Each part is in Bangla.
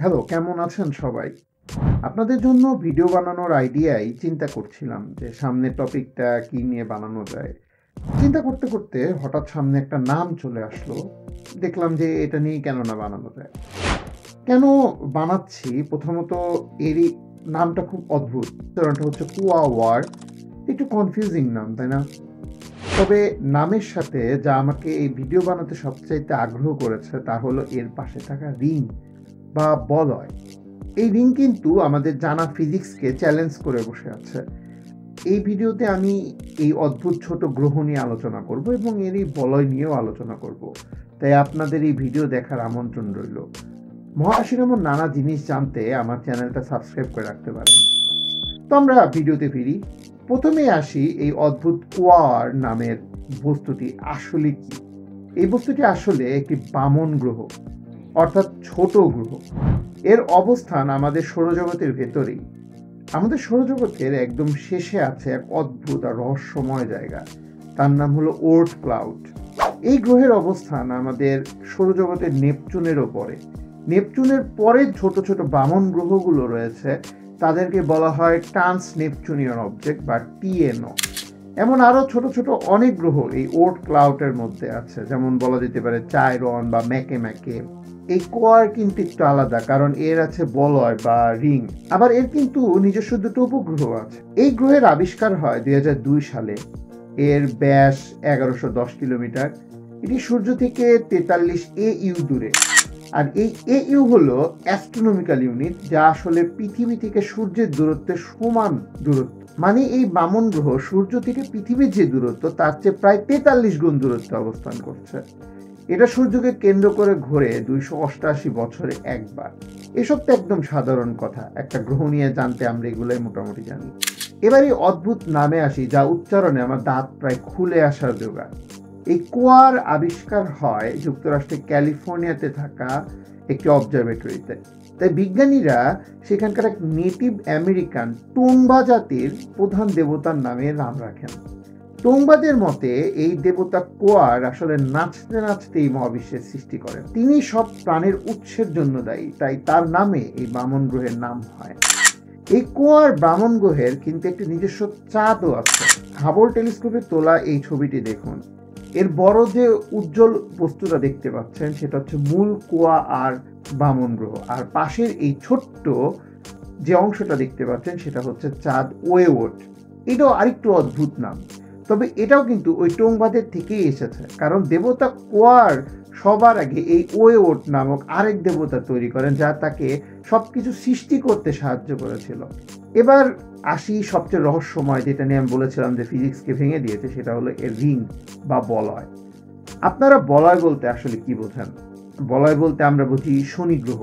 হ্যালো, কেমন আছেন সবাই? আপনাদের জন্য ভিডিও বানানোর আইডিয়াই চিন্তা করছিলাম যে সামনের টপিকটা কি নিয়ে বানানো যায়। চিন্তা করতে, করতে হঠাৎ সামনে একটা নাম চলে আসলো। দেখলাম যে এটা নিয়েই কেন না বানানো যায়। কেন বানাচ্ছি? প্রথমত এরই নামটা খুব অদ্ভুত। কারণটা হচ্ছে কুয়া ওয়ার্ড। একটু কনফিউজিং নাম, তাই না? তবে নামের সাথে যা আমাকে এই ভিডিও বানাতে সবচাইতে আগ্রহ করেছে তা হলো এর পাশে থাকা রিং বা বলয়। এই রিং কিন্তু আমাদের জানা ফিজিক্সকে চ্যালেঞ্জ করে বসে আছে। এই ভিডিওতে আমি এই অদ্ভুত ছোট গ্রহ নিয়ে আলোচনা করব এবং এর এই বলয় নিয়েও আলোচনা করব। তাই আপনাদের এই ভিডিও দেখার আমন্ত্রণ রইল। মহাকাশের এমন নানা জিনিস জানতে আমার চ্যানেলটা সাবস্ক্রাইব করে রাখতে পারেন। তো আমরা ভিডিওতে ফিরি। প্রথমে আসি এই অদ্ভুত কোয়ার নামের বস্তুটি আসলে কি। এই বস্তুটি আসলে একটি বামন গ্রহ, অর্থাৎ ছোট গ্রহ। এর অবস্থান আমাদের সৌরজগতের ভেতরেই। আমাদের সৌরজগতের একদম শেষে আছে এক অদ্ভুত আর রহস্যময় জায়গা। তার নাম হলো ওর্ট ক্লাউড। এই গ্রহের অবস্থান আমাদের সৌরজগতের নেপচুনের ওপরে। নেপচুনের পরে ছোট ছোট বামন গ্রহগুলো রয়েছে, তাদেরকে বলা হয় ট্রান্স নেপচুনিয়ান অবজেক্ট বা টিএনও। এমন আরো ছোট ছোট অনেক গ্রহ এই ওর্ট ক্লাউডের মধ্যে আছে, যেমন বলা যেতে পারে চাইরন বা ম্যাকে ম্যাকে। এই কোয়ার কিন্তু একটু আলাদা, কারণ এর আছে বলয় বা রিং। আবার এর কিন্তু নিজস্ব দুটো উপগ্রহ আছে। এই গ্রহের আবিষ্কার হয় 2002 সালে। এর ব্যাস 1110 কিলোমিটার। এটি সূর্য থেকে 43 AU দূরে। আর এই AU হলো অ্যাস্ট্রোনমিক্যাল ইউনিট, যা আসলে পৃথিবী থেকে সূর্যের দূরত্বের সমান দূরত্ব। মানে এই বামন গ্রহ সূর্য থেকে পৃথিবীর যে দূরত্ব তার চেয়ে প্রায় 43 গুণ দূরত্বে অবস্থান করছে। এটা সূর্যকে কেন্দ্র করে ঘোরে 288 বছরে একবার। এসব তো একদম সাধারণ কথা, একটা গ্রহ নিয়ে জানতে আমরা এগুলোই মোটামুটি জানি। এবার এই অদ্ভুত নামে আসি, যা উচ্চারণে আমার দাঁত প্রায় খুলে আসার জোগাড়। এই কোয়ার আবিষ্কার হয় যুক্তরাষ্ট্রের ক্যালিফোর্নিয়াতে থাকা একটি অবজারভেটরিতে। তাই বিজ্ঞানীরা সেখানকার এক নেটিভ আমেরিকান টোংবা জাতির প্রধান দেবতার নামে নাম রাখেন। টোংবাদের মতে এই দেবতা কোয়ার আসলে নাচতে নাচতে এই মহাবিশ্বের সৃষ্টি করেন। তিনি সব প্রাণের উৎসের জন্য দায়ী, তাই তার নামে এই বামন গ্রহের নাম হয়। এই কোয়ার বামন গ্রহের কিন্তু একটি নিজস্ব চাঁদও আছে। হাবল টেলিস্কোপে তোলা এই ছবিটি দেখুন। এর বড় যে উজ্জ্বল বস্তুটা দেখতে পাচ্ছেন সেটা হচ্ছে মূল কোয়া আর বামন গ্রহ, আর পাশের এই ছোট্ট যে অংশটা দেখতে পাচ্ছেন সেটা হচ্ছে চাঁদ ওয়েওট। এটাও আরেকটু অদ্ভুত নাম। তবে এটাও কিন্তু ওই টোংবাদের থেকেই এসেছে, কারণ দেবতা কোয়ার সবার আগে এই ওয়েওট নামক আরেক দেবতা তৈরি করেন, যা তাকে সবকিছু সৃষ্টি করতে সাহায্য করেছিল। এবার আসি সবচেয়ে রহস্যময়, যেটা নিয়ে আমি বলেছিলাম যে ফিজিক্সকে ভেঙে দিয়েছে, সেটা হলো এর রিং বা বলয়। আপনারা বলয় বলতে আসলে কি বোঝেন? বলয় বলতে আমরা বুঝি শনি গ্রহ।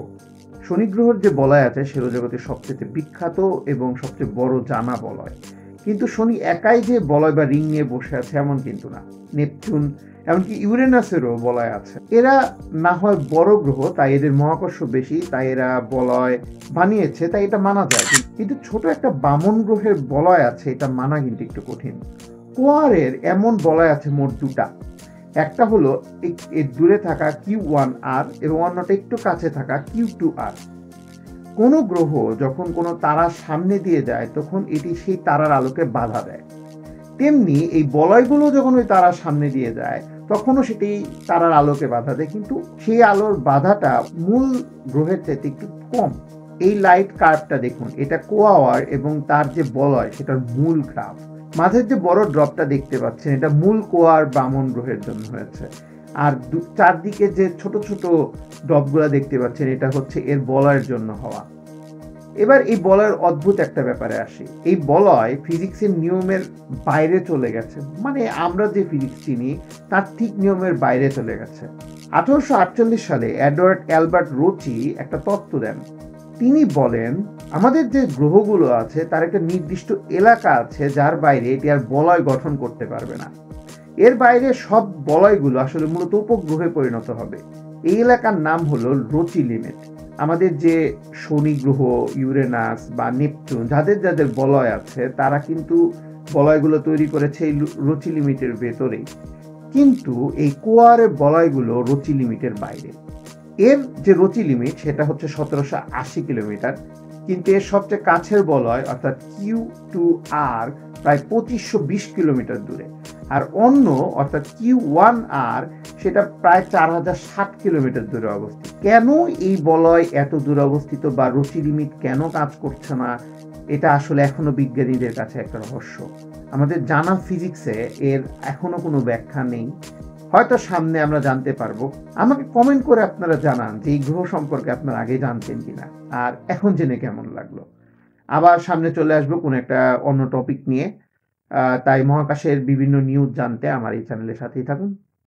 শনি গ্রহের যে বলয় আছে সৌরজগতের সবচেয়ে বিখ্যাত এবং সবচেয়ে বড় জানা বলয়। কিন্তু শনি একাই যে বলয় বা রিং নিয়ে বসে আছে এমন কিন্তু না। নেপচুন, এমনকি ইউরেনাসেরও বলয় আছে। এরা না হয় বড় গ্রহ, তাই এদের মহাকর্ষ বেশি, তাই এরা বলয় বানিয়েছে, তাই এটা মানা যায়। কিন্তু ছোট একটা বামন গ্রহের বলয় আছে, এটা মানা কিন্তু একটু কঠিন। কোয়ারের এমন বলয় আছে মোট দুটা। একটা হলো এর দূরে থাকা Q1R এবং অন্যটা একটু কাছে থাকা Q2R। কোনো গ্রহ যখন কোনো তারার সামনে দিয়ে যায় তখন এটি সেই তারার আলোকে বাধা দেয়। তেমনি এই বলয়গুলো যখন ওই তারার সামনে দিয়ে যায় তখনও সেটি তারার আলোকে বাধা দেয়, কিন্তু সেই আলোর বাধাটা মূল গ্রহের চাইতে একটু কম। এই লাইট কার্ভটা দেখুন, এটা কোয়ার এবং তার যে বলয় সেটার মূল গ্রাফ। মাঝের যে বড় ড্রপটা দেখতে পাচ্ছেন এটা মূল কোয়ার বামন গ্রহের জন্য হয়েছে। আর চারদিকে যে ছোট ছোট ড্রপগুলো দেখতে পাচ্ছেন এটা হচ্ছে এর বলয়ের জন্য হওয়া। এবার এই বলয়ের অদ্ভুত একটা ব্যাপারে আসি। এই বলয় ফিজিক্সের নিয়মের বাইরে চলে গেছে, মানে আমরা যে ফিজিক্স চিনি তার ঠিক নিয়মের বাইরে চলে গেছে। 1848 সালে এডওয়ার্ড অ্যালবার্ট রোচি একটা তত্ত্ব দেন। তিনি বলেন আমাদের যে গ্রহগুলো আছে তার একটা নির্দিষ্ট এলাকা আছে যার বাইরে এটি আর বলয় গঠন করতে পারবে না। এর বাইরে সব বলয়গুলো আসলে মূলত উপগ্রহে পরিণত হবে। এই এলাকার নাম হলো রোচি লিমিট। আমাদের যে শনি গ্রহ, ইউরেনাস বা নেপচুন যাদের যাদের বলয় আছে তারা কিন্তু বলয়গুলো তৈরি করেছে এই রোচি লিমিটের ভেতরেই। কিন্তু এই কোয়ারের বলয়গুলো রোচি লিমিটের বাইরে। এর যে রুচি লিমিট সেটা হচ্ছে 1780 কিলোমিটার, কিন্তু এর সবচেয়ে কাছের বলয় অর্থাৎ কিউ টু আর প্রায় 2520 কিলোমিটার দূরে। আর অন্য অর্থাৎ কিউ ওয়ান আর সেটা প্রায় 4060 কিলোমিটার দূরে অবস্থিত। কেন এই বলয় এত দূরে অবস্থিত বা রুচি লিমিট কেন কাজ করছে না, এটা আসলে এখনো বিজ্ঞানীদের কাছে একটা রহস্য। আমাদের জানা ফিজিক্সে এর এখনো কোনো ব্যাখ্যা নেই, হয়তো সামনে আমরা জানতে পারবো। আমাকে কমেন্ট করে আপনারা জানান যে এই গ্রহ সম্পর্কে আপনারা আগে জানতেন কিনা, আর এখন জেনে কেমন লাগলো। আবার সামনে চলে আসবো কোনো একটা অন্য টপিক নিয়ে। তাই মহাকাশের বিভিন্ন নিউজ জানতে আমার এই চ্যানেলের সাথেই থাকুন।